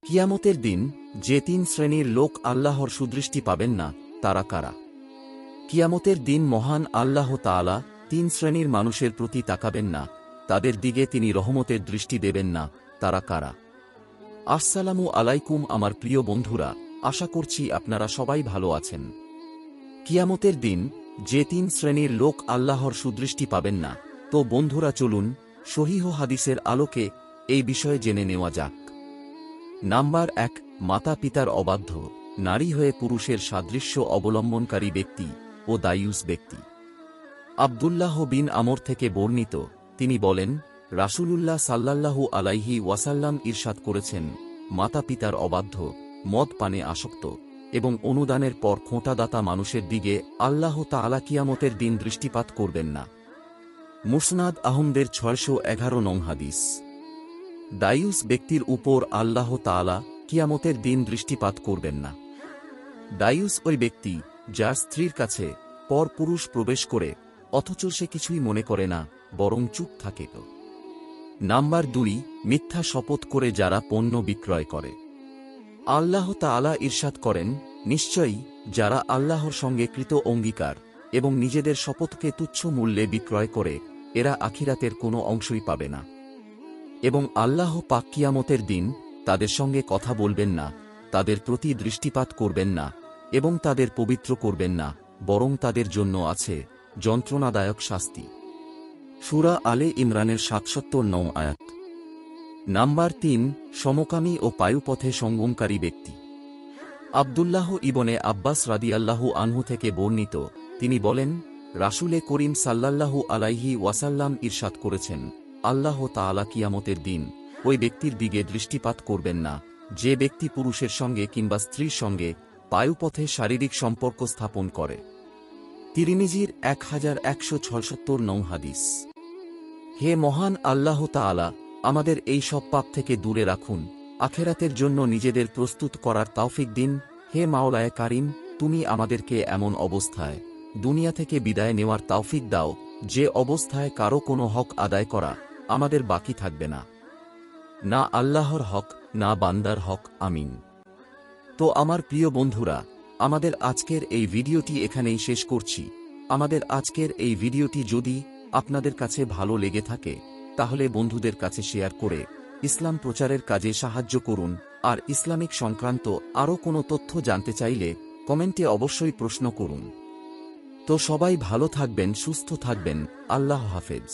কিয়ামতের দিন যে তিন শ্রেণীর লোক আল্লাহর সুদৃষ্টি পাবেন না তারা কারা? কিয়ামতের দিন মহান আল্লাহ তাআলা তিন শ্রেণীর মানুষের প্রতি তাকাবেন না, তাদের দিকে তিনি রহমতের দৃষ্টি দেবেন না, তারা কারা? আসসালামু আলাইকুম আমার প্রিয় বন্ধুরা, আশা করছি আপনারা সবাই ভালো আছেন। কিয়ামতের দিন যে তিন শ্রেণীর লোক আল্লাহর সুদৃষ্টি পাবেন না, তো বন্ধুরা চলুন সহিহ হাদিসের আলোকে এই বিষয়ে জেনে নেওয়া যাক। নাম্বার ১, মাতা পিতার অবাধ্য, নারী হয়ে পুরুষের সাদৃশ্য অবলম্বনকারী ব্যক্তি ও দায়ুস ব্যক্তি। আব্দুল্লাহ বিন আমর থেকে বর্ণিত, তিনি বলেন, রাসূলুল্লাহ সাল্লাল্লাহু আলাইহি ওয়াসাল্লাম ইরশাদ করেছেন, মাতা পিতার অবাধ্য, মদ পানে আসক্ত এবং অনুদানের পর খোঁটাদাতা মানুষের দিকে আল্লাহ তাআলা কিয়ামতের দিন দৃষ্টিপাত করবেন না। মুসনাদ আহমদের ৬১১ নং হাদিস। দায়ুস ব্যক্তির উপর আল্লাহ তাআলা কিয়ামতের দিন দৃষ্টিপাত করবেন না। দায়ুস ওই ব্যক্তি যার স্ত্রীর কাছে পর পুরুষ প্রবেশ করে অথচ সে কিছুই মনে করে না, বরং চুপ থাকে। নাম্বার ২, মিথ্যা শপথ করে যারা পণ্য বিক্রয় করে। আল্লাহ তাআলা ইরশাদ করেন, নিশ্চয়ই যারা আল্লাহর সঙ্গে কৃত অঙ্গীকার এবং নিজেদের শপথকে তুচ্ছ মূল্যে বিক্রয় করে এরা আখিরাতের কোনো অংশই পাবে না। এবং আল্লাহ পাক কিয়ামতের দিন তাদের সঙ্গে কথা বলবেন না, তাদের প্রতি দৃষ্টিপাত করবেন না এবং তাদের পবিত্র করবেন না, বরং তাদের জন্য আছে যন্ত্রণাদায়ক শাস্তি। সূরা আলে ইমরানের ৭৭ নং আয়াত। নাম্বার ৩, সমকামী ও পায়ুপথে সঙ্গমকারী ব্যক্তি। আব্দুল্লাহ ইবনে আব্বাস রাদিয়াল্লাহু আনহু থেকে বর্ণিত, তিনি বলেন, রাসূলে করিম সাল্লাল্লাহু আলাইহি ওয়াসাল্লাম ইরশাদ করেছেন, আল্লাহ তাআলা কিয়ামতের দিন ওই ব্যক্তির দিকে দৃষ্টিপাত করবেন না যে ব্যক্তি পুরুষের সঙ্গে কিংবা স্ত্রীর সঙ্গে পায়ুপথে শারীরিক সম্পর্ক স্থাপন করে। তিরমিজির ১১৭৬ নং হাদিস। হে মহান আল্লাহ তাআলা, আমাদের এই সব পাপ থেকে দূরে রাখুন, আখেরাতের জন্য নিজেদের প্রস্তুত করার তৌফিক দিন। হে মাওলায়ে কারীম, তুমি আমাদেরকে এমন অবস্থায় দুনিয়া থেকে বিদায় নেওয়ার তৌফিক দাও যে অবস্থায় কারো কোনো হক আদায় করা আমাদের বাকি থাকবে না, না আল্লাহর হক না বান্দার হক। আমিন। তো আমার প্রিয় বন্ধুরা, আমাদের আজকের এই ভিডিওটি এখানেই শেষ করছি। আমাদের আজকের এই ভিডিওটি যদি আপনাদের কাছে ভালো লেগে থাকে তাহলে বন্ধুদের কাছে শেয়ার করে ইসলাম প্রচারের কাজে সাহায্য করুন। আর ইসলামিক সংক্রান্ত আরও কোনো তথ্য জানতে চাইলে কমেন্টে অবশ্যই প্রশ্ন করুন। তো সবাই ভালো থাকবেন, সুস্থ থাকবেন। আল্লাহ হাফেজ।